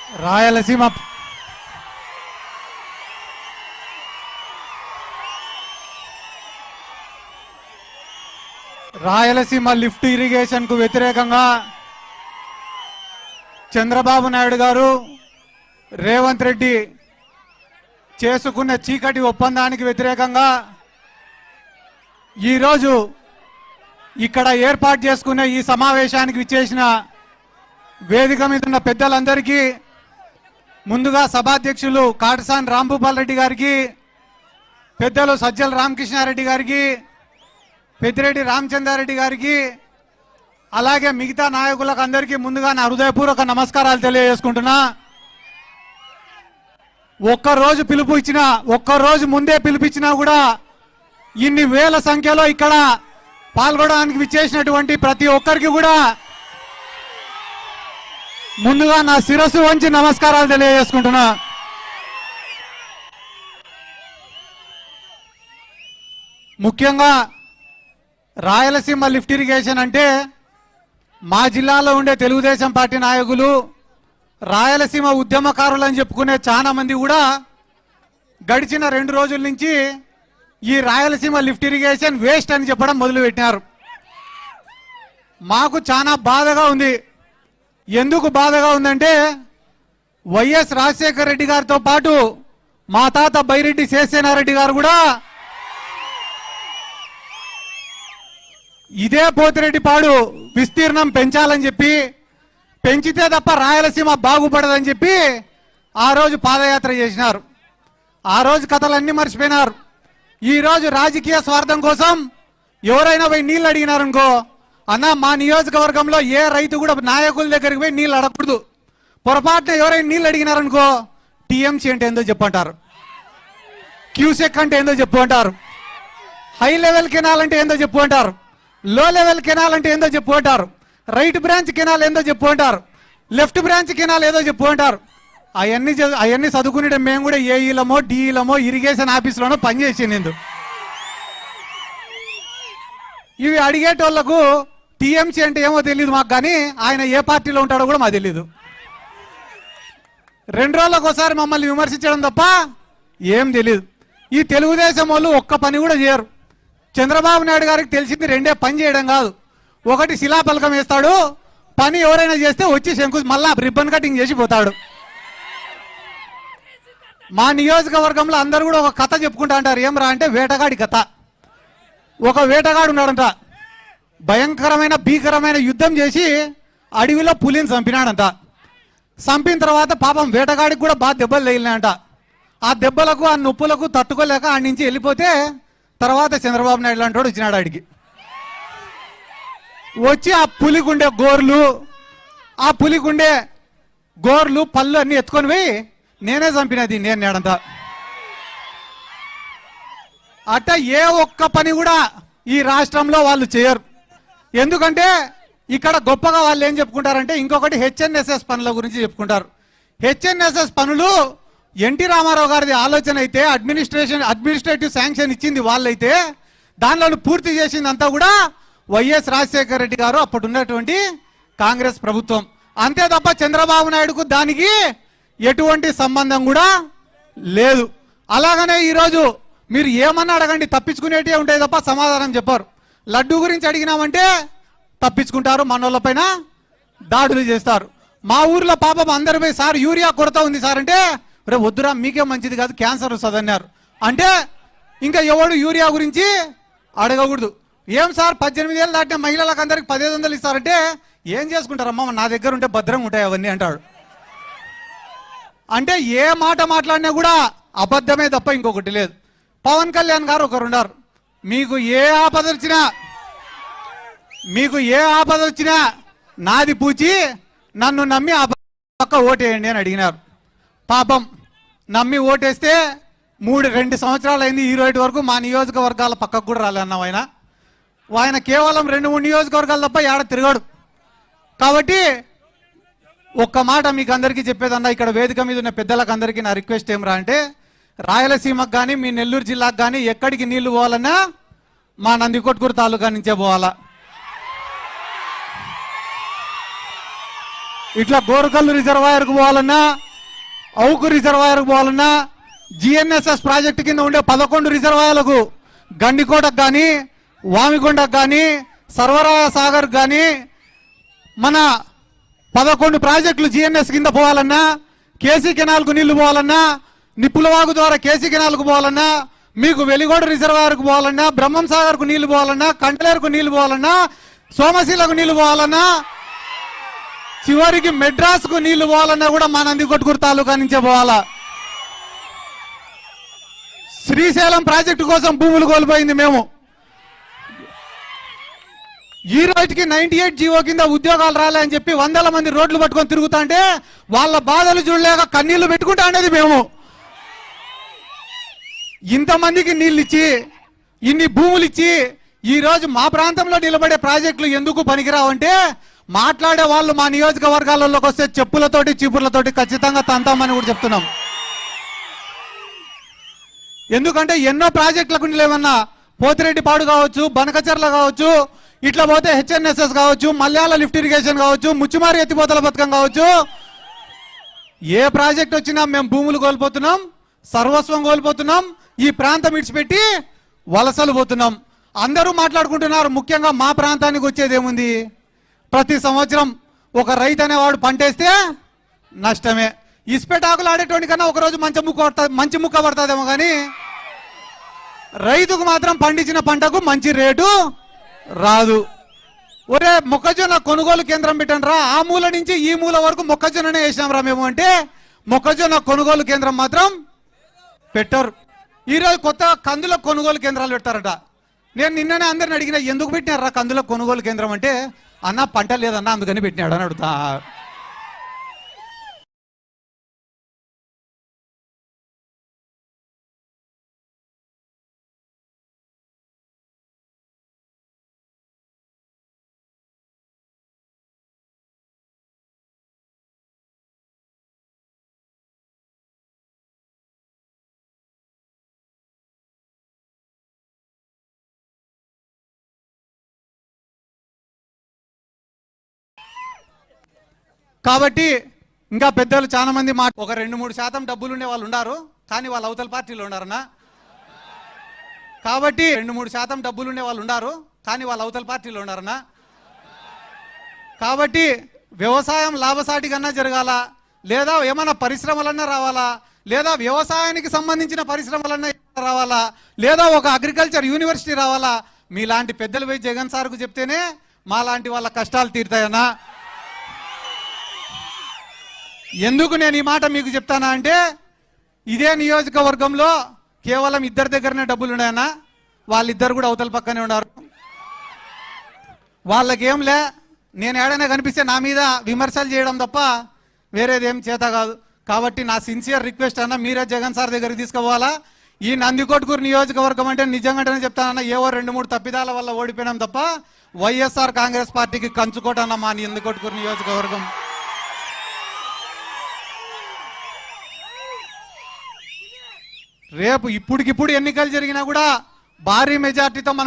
Rayalaseema lift irrigation కు వ్యతిరేకంగా చంద్రబాబు నాయుడు గారు రేవంత్ రెడ్డి చేసుకున్న చీకటి ఒప్పందానికి వ్యతిరేకంగా ఈరోజు ఇక్కడ ఏర్పాటు చేసుకున్న ఈ సమావేశానికి విచ్చేసిన వేదిక మీద ఉన్న పెద్దలందరికీ ముందుగా సభాధ్యక్షులు కాటసాని రాంభూపాల్ రెడ్డి గారికి, పెద్దలు సజ్జల రామకృష్ణారెడ్డి గారికి, పెద్దిరెడ్డి రామచంద్రారెడ్డి గారికి, అలాగే మిగతా నాయకులకు అందరికీ ముందుగా నా హృదయపూర్వక నమస్కారాలు తెలియజేసుకుంటున్నా. ఒక్కరోజు పిలుపు ఇచ్చినా, ఒక్కరోజు ముందే పిలిపించినా కూడా ఇన్ని వేల సంఖ్యలో ఇక్కడ పాల్గొనడానికి విచ్చేసినటువంటి ప్రతి ఒక్కరికి కూడా ముందుగా నా శిరస్సు వంచి నమస్కారాలు తెలియజేసుకుంటున్నా. ముఖ్యంగా రాయలసీమ లిఫ్ట్ ఇరిగేషన్ అంటే మా జిల్లాలో ఉండే తెలుగుదేశం పార్టీ నాయకులు, రాయలసీమ ఉద్యమకారులు అని చెప్పుకునే చాలా మంది కూడా గడిచిన 2 రోజుల నుంచి ఈ రాయలసీమ లిఫ్ట్ ఇరిగేషన్ వేస్ట్ అని చెప్పడం మొదలుపెట్టినారు. మాకు చాలా బాధగా ఉంది. ఎందుకు బాధగా ఉందంటే వైఎస్ రాజశేఖర రెడ్డి గారితో పాటు మా తాత బైరెడ్డి శేషసేనారెడ్డి గారు కూడా ఇదే పోతిరెడ్డిపాడు విస్తీర్ణం పెంచాలని చెప్పి, పెంచితే తప్ప రాయలసీమ బాగుపడదని చెప్పి ఆ రోజు పాదయాత్ర చేసినారు. ఆ రోజు కథలన్నీ మర్చిపోయినారు. ఈ రోజు రాజకీయ స్వార్థం కోసం ఎవరైనా పోయి నీళ్ళు అడిగినారనుకో, అన్న మా నియోజకవర్గంలో ఏ రైతు కూడా నాయకుల దగ్గరికి పోయి నీళ్ళు అడగకూడదు. పొరపాటున ఎవరైనా నీళ్ళు అడిగినారనుకో, టీఎంసీ అంటే ఏందో చెప్పంటారు, క్యూసెక్ అంటే ఏందో చెప్పు అంటారు, హై లెవెల్ కెనాల్ అంటే ఏందో చెప్పు అంటారు, లో లెవెల్ కెనాల్ అంటే ఏందో చెప్పు అంటారు, రైట్ బ్రాంచ్ కెనాల్ ఏందో చెప్పు అంటారు, లెఫ్ట్ బ్రాంచ్ కెనాల్ ఏదో చెప్పు అంటారు. అవన్నీ చదువుకునే మేము కూడా ఏఈలమో డిఈలమో ఇరిగేషన్ ఆఫీసులోనో పనిచేసింది. ఇవి అడిగేటోళ్లకు టీఎంసీ అంటే ఏమో తెలియదు మాకు, కానీ ఆయన ఏ పార్టీలో ఉంటాడో కూడా మాకు తెలియదు. 2 రోజులకు ఒకసారి మమ్మల్ని విమర్శించడం తప్ప ఏం తెలియదు. ఈ తెలుగుదేశం వాళ్ళు ఒక్క పని కూడా చేయరు. చంద్రబాబు నాయుడు గారికి తెలిసింది 2 పని చేయడం కాదు. ఒకటి శిలాఫలకం వేస్తాడు, పని ఎవరైనా చేస్తే వచ్చి మళ్ళా రిబ్బన్ కటింగ్ చేసి పోతాడు. మా నియోజకవర్గంలో అందరూ కూడా ఒక కథ చెప్పుకుంటా అంటారు. ఏం రా అంటే వేటగాడి కథ. ఒక వేటగాడు ఉన్నాడంట, భయంకరమైన భీకరమైన యుద్ధం చేసి అడవిలో పులిని చంపినాడంట. చంపిన తర్వాత పాపం వేటగాడికి కూడా బాగా దెబ్బలు తగిలినాయంట. ఆ దెబ్బలకు ఆ నొప్పులకు తట్టుకోలేక ఆడి నుంచి వెళ్ళిపోతే తర్వాత చంద్రబాబు నాయుడు లాంటి వాడు వచ్చినాడు. ఆడికి వచ్చి ఆ పులిగుండే గోర్లు పళ్ళు అన్ని ఎత్తుకొని పోయి నేనే చంపినది నేను నేడంతా. అట్ట ఏ ఒక్క పని కూడా ఈ రాష్ట్రంలో వాళ్ళు చేయరు. ఎందుకంటే ఇక్కడ గొప్పగా వాళ్ళు ఏం చెప్పుకుంటారంటే ఇంకొకటి హెచ్ఎన్ఎస్ఎస్ పనుల గురించి చెప్పుకుంటారు. హెచ్ఎన్ఎస్ఎస్ పనులు ఎన్టీ రామారావు గారిది ఆలోచన అయితే, అడ్మినిస్ట్రేటివ్ శాంక్షన్ ఇచ్చింది వాళ్ళైతే, దానిలో పూర్తి చేసింది అంతా కూడా వైఎస్ రాజశేఖర రెడ్డి గారు అప్పుడు ఉన్నటువంటి కాంగ్రెస్ ప్రభుత్వం. అంతే తప్ప చంద్రబాబు నాయుడుకు దానికి ఎటువంటి సంబంధం కూడా లేదు. అలాగనే ఈరోజు మీరు ఏమన్నా అడగండి, తప్పించుకునేటివే ఉంటాయి తప్ప సమాధానం చెప్పారు. లడ్డు గురించి అడిగినామంటే తప్పించుకుంటారు, మనోళ్ళ పైన దాడులు చేస్తారు. మా ఊర్లో పాపం అందరు పోయి సార్ యూరియా కొరత ఉంది సార్ అంటే, రే వద్దురా మీకే మంచిది కాదు క్యాన్సర్ వస్తుంది అన్నారు. అంటే ఇంకా ఎవడు యూరియా గురించి అడగకూడదు. ఏం సార్ 18 ఏళ్ళు దాటిన మహిళలకు అందరికి 1500 ఇస్తారంటే, ఏం చేసుకుంటారమ్మా నా దగ్గర ఉంటే భద్రంగా ఉంటాయి అవన్నీ అంటాడు. అంటే ఏ మాట మాట్లాడినా కూడా అబద్ధమే తప్ప ఇంకొకటి లేదు. పవన్ కళ్యాణ్ గారు ఒకరున్నారు, మీకు ఏ ఆపద వచ్చినా నాది పూచి నన్ను నమ్మి ఆ పక్క ఓటేయండి అని అడిగినారు. పాపం నమ్మి ఓటేస్తే 2 సంవత్సరాలు అయింది, ఈ రోజు వరకు మా నియోజకవర్గాల పక్కకు కూడా రాలేన్నాం. ఆయన కేవలం 2-3 నియోజకవర్గాలు తప్ప ఏడ తిరగాడు. కాబట్టి ఒక్క మాట మీకు అందరికీ చెప్పేదన్నా, ఇక్కడ వేదిక మీద ఉన్న పెద్దలకు అందరికీ నా రిక్వెస్ట్ ఏమరా అంటే, రాయలసీమకు కానీ మీ నెల్లూరు జిల్లాకు కానీ ఎక్కడికి నీళ్లు పోవాలన్నా మా నందికొట్కూరు తాలూకా నుంచే పోవాలా. ఇట్లా గోరకల్లు రిజర్వాయర్కు పోవాలన్నా, అవుకు రిజర్వాయర్కు పోవాలన్నా, జిఎన్ఎస్ఎస్ ప్రాజెక్టు కింద ఉండే 11 రిజర్వాయర్లకు, గండికోటకు కానీ, వామికొండకు కానీ, సర్వరాయ సాగర్ కానీ, మన 11 ప్రాజెక్టులు జిఎన్ఎస్ కింద పోవాలన్నా, కేసీ కెనాల్కు నీళ్లు పోవాలన్నా, నిప్పులవాగు ద్వారా కేసీ కెనాల్కు పోవాలన్నా, మీకు వెలిగోడ రిజర్వాయర్కు పోవాలన్నా, బ్రహ్మం సాగర్కు నీళ్లు పోవాలన్నా, కంటలేరుకు నీళ్లు పోవాలన్నా, సోమశీలకు నీళ్లు పోవాలన్నా, చివరికి మెడ్రాస్కు నీళ్లు పోవాలన్నా కూడా మా నందికొట్కూరు తాలూకా నుంచే పోవాలా. శ్రీశైలం ప్రాజెక్టు కోసం భూములు కోల్పోయింది మేము. ఈ రోజుకి 98 జీవో కింద ఉద్యోగాలు రాలే అని చెప్పి 100 మంది రోడ్లు పట్టుకొని తిరుగుతా అంటే వాళ్ళ బాధలు చూడలేక కన్నీళ్లు పెట్టుకుంటా అనేది మేము. ఇంతమందికి నీళ్ళు ఇచ్చి, ఇన్ని భూములు ఇచ్చి, ఈ రోజు మా ప్రాంతంలో నిలబడే ప్రాజెక్టులు ఎందుకు పనికిరావంటే మాట్లాడే వాళ్ళు మా నియోజకవర్గాలలోకి వస్తే చెప్పులతోటి చీపుర్లతోటి ఖచ్చితంగా తంతామని కూడా చెప్తున్నాం. ఎందుకంటే ఎన్నో ప్రాజెక్టులకు లేవన్నా, పోతిరెడ్డిపాడు కావచ్చు, బనకచర్ల కావచ్చు, ఇట్లా పోతే హెచ్ఎన్ఎస్ఎస్ కావచ్చు, మల్యాల లిఫ్ట్ ఇరిగేషన్ కావచ్చు, ముచ్చుమారి ఎత్తిపోతల పథకం కావచ్చు, ఏ ప్రాజెక్ట్ వచ్చినా మేము భూములు కోల్పోతున్నాం, సర్వస్వం కోల్పోతున్నాం, ఈ ప్రాంతం విడిచిపెట్టి వలసలు పోతున్నాం. అందరూ మాట్లాడుకుంటున్నారు. ముఖ్యంగా మా ప్రాంతానికి వచ్చేది ఏముంది? ప్రతి సంవత్సరం ఒక రైతు అనేవాడు పంటేస్తే నష్టమే. ఇసుపెటాకులు ఆడేటోడి కన్నా ఒకరోజు మంచి ముక్క పడుతుందేమో కానీ రైతుకు మాత్రం పండించిన పంటకు మంచి రేటు రాదు. ఒరే మొక్కజొన్న కొనుగోలు కేంద్రం పెట్టండి రా, ఆ మూల నుంచి ఈ మూల వరకు మొక్కజొన్ననే వేసినాం రా మేము అంటే మొక్కజొన్న కొనుగోలు కేంద్రం మాత్రం పెట్టరు. ఈరోజు కొత్తగా కందుల కొనుగోలు కేంద్రాలు పెడతారట. నేను నిన్ననే అందరిని అడిగిన, ఎందుకు పెట్టినారా కందుల కొనుగోలు కేంద్రం అంటే, అన్న పంట లేదన్నా అందుకని పెట్టినాడు అని అడుగుతా. కాబట్టి ఇంకా పెద్దలు చాలా మంది ఒక 2-3% డబ్బులు ఉండే వాళ్ళు ఉన్నారు, కానీ వాళ్ళ అవతల పార్టీలో ఉన్నారన్నా. కాబట్టి 2-3% డబ్బులు ఉండే వాళ్ళు ఉన్నారు, కానీ వాళ్ళ అవతల పార్టీలో ఉన్నారన్నా. కాబట్టి వ్యవసాయం లాభసాటి కన్నా జరగాల, లేదా ఏమైనా పరిశ్రమలన్నా రావాలా, లేదా వ్యవసాయానికి సంబంధించిన పరిశ్రమలన్నా రావాలా, లేదా ఒక అగ్రికల్చర్ యూనివర్సిటీ రావాలా. మీలాంటి పెద్దలు పోయి జగన్ సార్కు చెప్తేనే మా లాంటి వాళ్ళ కష్టాలు తీరుతాయన్నా. ఎందుకు నేను ఈ మాట మీకు చెప్తానా అంటే, ఇదే నియోజకవర్గంలో కేవలం 2 దగ్గరనే డబ్బులు ఉన్నాయన్నా. వాళ్ళిద్దరు కూడా అవతల పక్కనే ఉన్నారు. వాళ్ళకేంలే, నేను ఏడైనా కనిపిస్తే నా మీద విమర్శలు చేయడం తప్ప వేరేదేం చేత కాదు. కాబట్టి నా సిన్సియర్ రిక్వెస్ట్ అన్న, మీరే జగన్ సార్ దగ్గరికి తీసుకుపోవాలా. ఈ నందికొట్కూరు నియోజకవర్గం అంటే నిజంగానే చెప్తానన్నా, ఏవో 2-3 తప్పిదాల వల్ల ఓడిపోయినాం తప్ప వైఎస్ఆర్ కాంగ్రెస్ పార్టీకి కంచుకోటన్నా మా నందికొట్కూరు నియోజకవర్గం. రేపు ఇప్పటికిప్పుడు ఎన్నికలు జరిగినా కూడా భారీ మెజార్టీతో